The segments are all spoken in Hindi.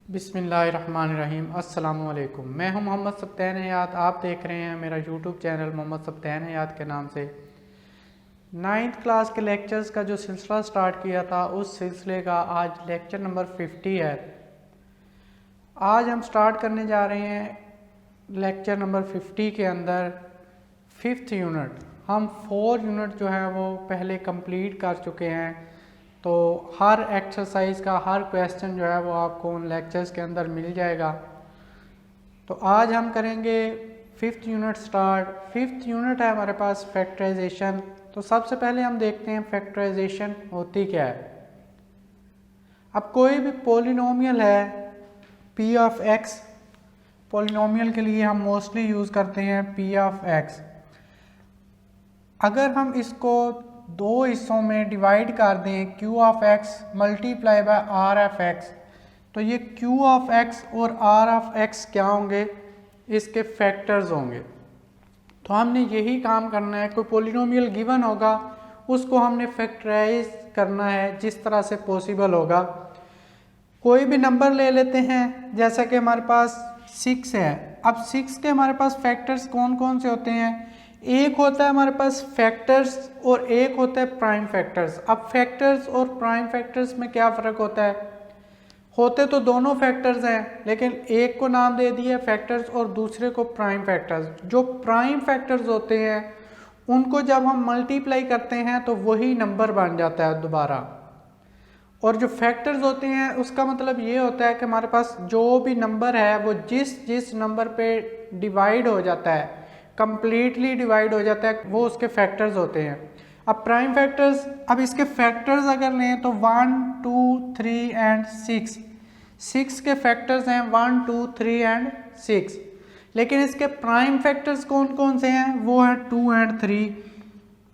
बिस्मिल्लाहिर्रहमानिर्रहीम। अस्सलामुअलैकुम। मैं हूं मोहम्मद सब्तैन हयात। आप देख रहे हैं मेरा यूट्यूब चैनल मोहम्मद सब्तैन हयात के नाम से। 9th क्लास के लेक्चर्स का जो सिलसिला स्टार्ट किया था उस सिलसिले का आज लेक्चर नंबर 50 है। आज हम स्टार्ट करने जा रहे हैं लेक्चर नंबर 50 के अंदर 5th यूनिट। हम 4 यूनिट जो है वो पहले कंप्लीट कर चुके हैं, तो हर एक्सरसाइज का हर क्वेश्चन जो है वो आपको उन लेक्चर्स के अंदर मिल जाएगा। तो आज हम करेंगे 5th unit start. 5th unit है हमारे पास फैक्टराइजेशन। तो सबसे पहले हम देखते हैं फैक्टराइजेशन होती क्या है। अब कोई भी पॉलिनोमियल है p ऑफ x, पॉलिनोमियल के लिए हम मोस्टली यूज़ करते हैं p ऑफ x। अगर हम इसको दो हिस्सों में डिवाइड कर दें q of x multiply by r of x, तो ये q ऑफ x और r ऑफ x क्या होंगे? इसके फैक्टर्स होंगे। तो हमने यही काम करना है। कोई पॉलिनोमियल गिवन होगा उसको हमने फैक्टराइज करना है जिस तरह से पॉसिबल होगा। कोई भी नंबर ले लेते हैं, जैसा कि हमारे पास 6 है। अब 6 के हमारे पास फैक्टर्स कौन कौन से होते हैं? एक होता है हमारे पास फैक्टर्स और एक होता है प्राइम फैक्टर्स। अब फैक्टर्स और प्राइम फैक्टर्स में क्या फ़र्क होता है? होते तो दोनों फैक्टर्स हैं, लेकिन एक को नाम दे दिया फैक्टर्स और दूसरे को प्राइम फैक्टर्स। जो प्राइम फैक्टर्स होते हैं उनको जब हम मल्टीप्लाई करते हैं तो वही नंबर बन जाता है दोबारा। और जो फैक्टर्स होते हैं उसका मतलब ये होता है कि हमारे पास जो भी नंबर है वो जिस जिस नंबर पे डिवाइड हो जाता है, कंप्लीटली डिवाइड हो जाता है, वो उसके फैक्टर्स होते हैं। अब प्राइम फैक्टर्स, अब इसके फैक्टर्स अगर लें तो 1, 2, 3 एंड 6। 6 के फैक्टर्स हैं 1, 2, 3 एंड 6। लेकिन इसके प्राइम फैक्टर्स कौन कौन से हैं? वो है 2 एंड 3।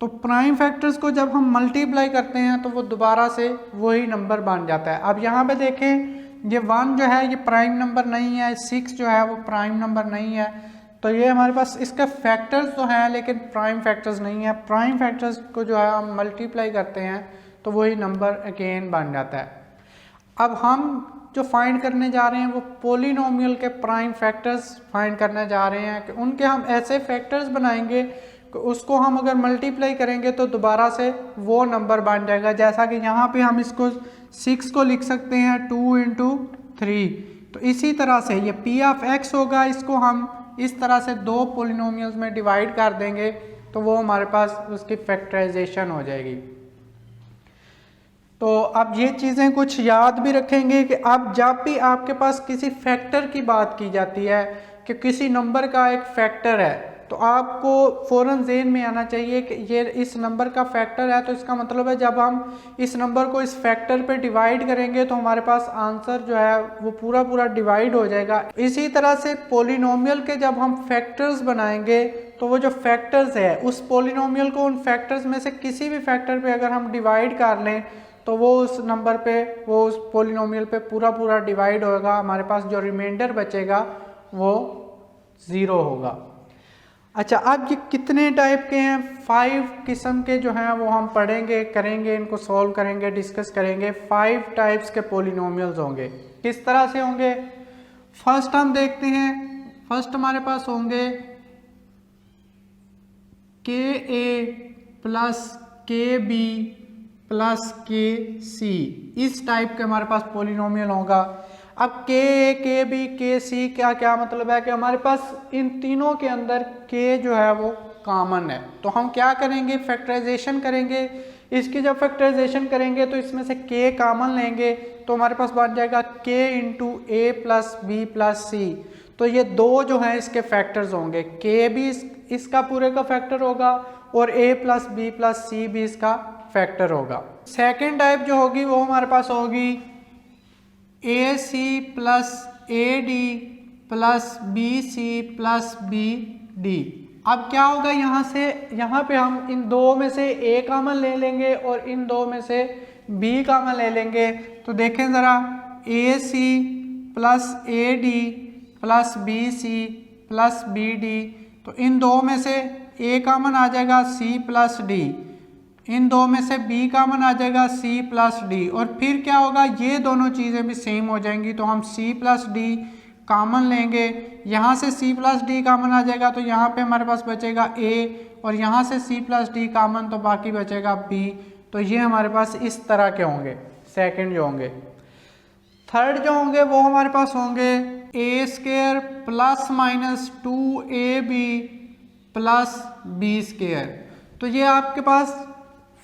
तो प्राइम फैक्टर्स को जब हम मल्टीप्लाई करते हैं तो वो दोबारा से वही नंबर बन जाता है। अब यहाँ पे देखें, ये 1 जो है ये प्राइम नंबर नहीं है, 6 जो है वो प्राइम नंबर नहीं है। तो ये हमारे पास इसके फैक्टर्स तो हैं लेकिन प्राइम फैक्टर्स नहीं है। प्राइम फैक्टर्स को जो है हम मल्टीप्लाई करते हैं तो वही नंबर अगेन बन जाता है। अब हम जो फाइंड करने जा रहे हैं वो पॉलिनोमियल के प्राइम फैक्टर्स फाइंड करने जा रहे हैं कि उनके हम ऐसे फैक्टर्स बनाएंगे कि उसको हम अगर मल्टीप्लाई करेंगे तो दोबारा से वो नंबर बन जाएगा। जैसा कि यहाँ पे हम इसको 6 को लिख सकते हैं 2 इंटू 3। तो इसी तरह से ये p ऑफ x होगा, इसको हम इस तरह से दो पॉलिनोमियल्स में डिवाइड कर देंगे तो वो हमारे पास उसकी फैक्टराइजेशन हो जाएगी। तो अब ये चीज़ें कुछ याद भी रखेंगे कि अब जब भी आपके पास किसी फैक्टर की बात की जाती है कि किसी नंबर का एक फैक्टर है, तो आपको फ़ौरन ज़हन में आना चाहिए कि ये इस नंबर का फैक्टर है। तो इसका मतलब है जब हम इस नंबर को इस फैक्टर पे डिवाइड करेंगे तो हमारे पास आंसर जो है वो पूरा पूरा डिवाइड हो जाएगा। इसी तरह से पॉलिनोमियल के जब हम फैक्टर्स बनाएंगे तो वो जो फैक्टर्स है उस पॉलिनोमियल को उन फैक्टर्स में से किसी भी फैक्टर पे अगर हम डिवाइड कर लें तो वो उस नंबर पे, वो उस पॉलिनोमियल पे पूरा पूरा डिवाइड होगा। हमारे पास जो रिमाइंडर बचेगा वो 0 होगा। अच्छा, अब ये कितने टाइप के हैं? 5 किस्म के जो हैं वो हम पढ़ेंगे, करेंगे, इनको सॉल्व करेंगे, डिस्कस करेंगे। 5 टाइप्स के पॉलिनोमियल्स होंगे। किस तरह से होंगे? फर्स्ट हम देखते हैं। फर्स्ट हमारे पास होंगे ka plus kb plus kc। इस टाइप के हमारे पास पॉलिनोमियल होगा। अब k a, k b, k c क्या क्या मतलब है कि हमारे पास इन तीनों के अंदर k जो है वो कॉमन है। तो हम क्या करेंगे? फैक्टराइजेशन करेंगे। इसकी जब फैक्टराइजेशन करेंगे तो इसमें से k कॉमन लेंगे तो हमारे पास बन जाएगा k into a plus b plus c। तो ये दो जो हैं इसके फैक्टर्स होंगे। k भी इसका पूरे का फैक्टर होगा और a plus b plus c भी इसका फैक्टर होगा। सेकेंड टाइप जो होगी वो हमारे पास होगी A C plus A D plus B C plus B D. अब क्या होगा? यहाँ से यहाँ पे हम इन दो में से ए कॉमन ले लेंगे और इन दो में से बी कॉमन ले लेंगे। तो देखें ज़रा, A C plus A D plus B C plus B D. तो इन दो में से ए कॉमन आ जाएगा सी प्लस डी। इन दो में से b कॉमन आ जाएगा c प्लस डी, और फिर क्या होगा, ये दोनों चीज़ें भी सेम हो जाएंगी तो हम c प्लस डी कॉमन लेंगे। यहाँ से c प्लस डी कॉमन आ जाएगा तो यहाँ पे हमारे पास बचेगा a, और यहाँ से c प्लस डी कॉमन तो बाकी बचेगा b। तो ये हमारे पास इस तरह के होंगे सेकंड जो होंगे। थर्ड जो होंगे वो हमारे पास होंगे A square plus minus 2ab plus B square. तो ये आपके पास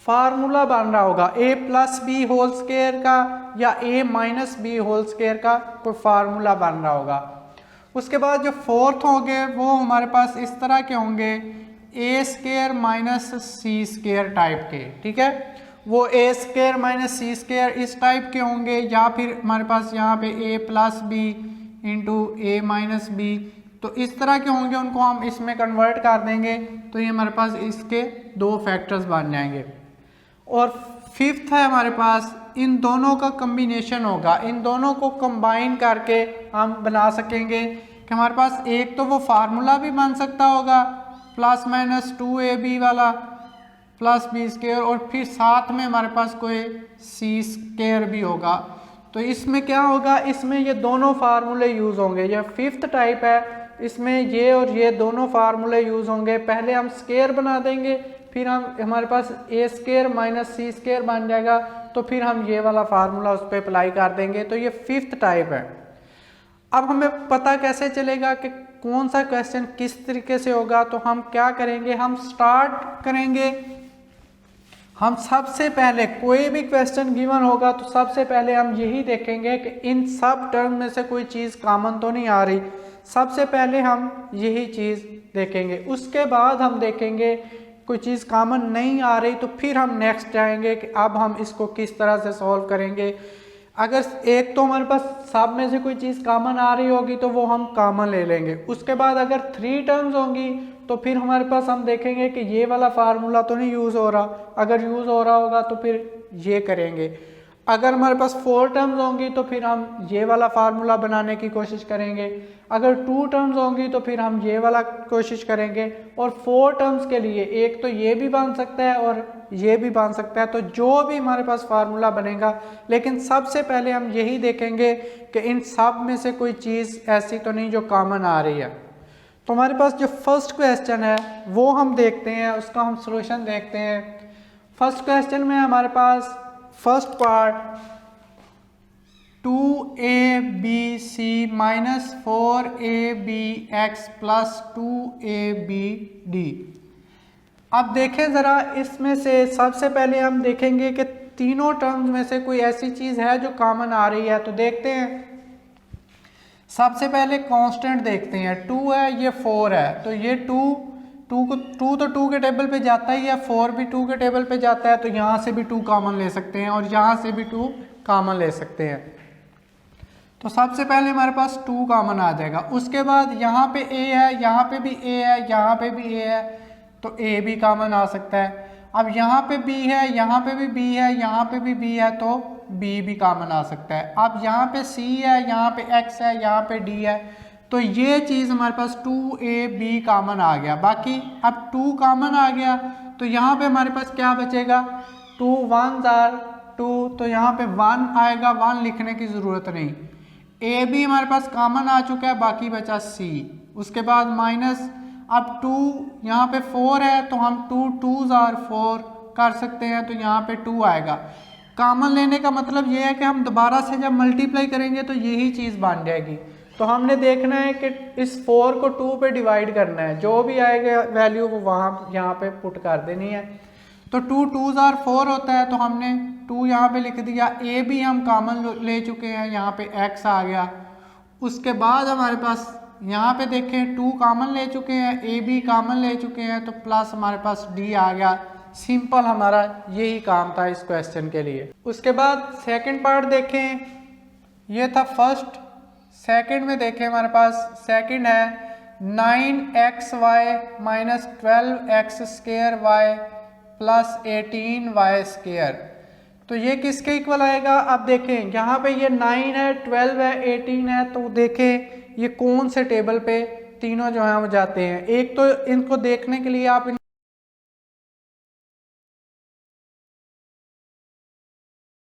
फार्मूला बन रहा होगा a plus B whole square का या a minus B whole square का कोई फार्मूला बन रहा होगा। उसके बाद जो फोर्थ होंगे वो हमारे पास इस तरह के होंगे A square minus C square type के, ठीक है। वो ए स्क्वायर माइनस सी स्क्वायर इस टाइप के होंगे, या फिर हमारे पास यहाँ पे ए प्लस बी इंटू ए माइनस बी, तो इस तरह के होंगे। उनको हम इसमें कन्वर्ट कर देंगे तो ये हमारे पास इसके दो फैक्टर्स बन जाएंगे। और फिफ्थ है हमारे पास इन दोनों का कम्बिनेशन होगा, इन दोनों को कंबाइन करके हम बना सकेंगे कि हमारे पास एक तो वो फार्मूला भी बन सकता होगा प्लस माइनस 2ab वाला प्लस बी स्क्वायर, और फिर साथ में हमारे पास कोई सी स्क्वायर भी होगा। तो इसमें क्या होगा, इसमें ये दोनों फार्मूले यूज़ होंगे। ये फिफ्थ टाइप है, इसमें ये और ये दोनों फार्मूले यूज़ होंगे। पहले हम स्क्वायर बना देंगे, फिर हम हमारे पास ए स्क्वायर माइनस सी स्क्वायर बन जाएगा, तो फिर हम ये वाला फार्मूला उस पर अप्लाई कर देंगे। तो ये फिफ्थ टाइप है। अब हमें पता कैसे चलेगा कि कौन सा क्वेश्चन किस तरीके से होगा, तो हम क्या करेंगे, हम स्टार्ट करेंगे। हम सबसे पहले कोई भी क्वेश्चन गिवन होगा तो सबसे पहले हम यही देखेंगे कि इन सब टर्म में से कोई चीज़ कॉमन तो नहीं आ रही। सबसे पहले हम यही चीज़ देखेंगे, उसके बाद हम देखेंगे कोई चीज़ कॉमन नहीं आ रही तो फिर हम नेक्स्ट जाएंगे कि अब हम इसको किस तरह से सॉल्व करेंगे। अगर एक तो हमारे पास सब में से कोई चीज़ कॉमन आ रही होगी तो वो हम कॉमन ले लेंगे। उसके बाद अगर 3 टर्म्स होंगी तो फिर हमारे पास हम देखेंगे कि ये वाला फार्मूला तो नहीं यूज़ हो रहा, अगर यूज़ हो रहा होगा तो फिर ये करेंगे। अगर हमारे पास 4 टर्म्स होंगी तो फिर हम ये वाला फार्मूला बनाने की कोशिश करेंगे। अगर 2 टर्म्स होंगी तो फिर हम ये वाला कोशिश करेंगे। और 4 टर्म्स के लिए एक तो ये भी बन सकता है और ये भी बन सकता है, तो जो भी हमारे पास फार्मूला बनेगा, लेकिन सबसे पहले हम यही देखेंगे कि इन सब में से कोई चीज़ ऐसी तो नहीं जो कॉमन आ रही है। तो हमारे पास जो फर्स्ट क्वेश्चन है वो हम देखते हैं, उसका हम सॉल्यूशन देखते हैं। फर्स्ट क्वेश्चन में हमारे पास first part 2abc minus 4abx plus 2abd। अब देखें ज़रा, इसमें से सबसे पहले हम देखेंगे कि तीनों टर्म्स में से कोई ऐसी चीज़ है जो कॉमन आ रही है। तो देखते हैं, सबसे पहले कांस्टेंट देखते हैं। 2 है, ये 4 है, तो ये 2 तो 2 के टेबल पे जाता ही है, 4 भी 2 के टेबल पे जाता है, तो यहाँ से भी 2 कॉमन ले सकते हैं और यहाँ से भी 2 कॉमन ले सकते हैं। तो सबसे पहले हमारे पास 2 कॉमन आ जाएगा। उसके बाद यहाँ पे a है, यहाँ पे भी a है, यहाँ पे भी a है, तो a भी कॉमन आ सकता है। अब यहाँ पे b है, यहाँ पे भी b है, यहाँ पे भी b है, तो b भी कॉमन आ सकता है। अब यहाँ पे c है, यहाँ पे x है, यहाँ पे d है, तो ये चीज़ हमारे पास 2ab कॉमन आ गया। बाकी अब 2 कॉमन आ गया तो यहाँ पे हमारे पास क्या बचेगा, 2 1s are 2, तो यहाँ पे 1 आएगा, 1 लिखने की ज़रूरत नहीं। a भी हमारे पास कॉमन आ चुका है, बाकी बचा c। उसके बाद माइनस, अब 2 यहाँ पे 4 है तो हम 2 2s are 4 कर सकते हैं, तो यहाँ पे 2 आएगा। कॉमन लेने का मतलब ये है कि हम दोबारा से जब मल्टीप्लाई करेंगे तो यही चीज़ बन जाएगी। तो हमने देखना है कि इस 4 को 2 पे डिवाइड करना है, जो भी आएगा वैल्यू वो वहाँ यहाँ पे पुट कर देनी है। तो 2 2s are 4 होता है, तो हमने 2 यहाँ पे लिख दिया। a भी हम कॉमन ले चुके हैं, यहाँ पे x आ गया। उसके बाद हमारे पास यहाँ पे देखें 2 कॉमन ले चुके हैं, a भी कॉमन ले चुके हैं, तो प्लस हमारे पास d आ गया। सिंपल हमारा यही काम था इस क्वेश्चन के लिए। उसके बाद सेकंड पार्ट देखें, ये था फर्स्ट। सेकंड में देखें, हमारे पास सेकंड है 9xy minus 12x square y plus 18y square. तो ये किसके इक्वल आएगा। अब देखें यहाँ पे ये 9 है, 12 है, 18 है, तो देखें ये कौन से टेबल पे तीनों जो है वो जाते हैं। एक तो इनको देखने के लिए आप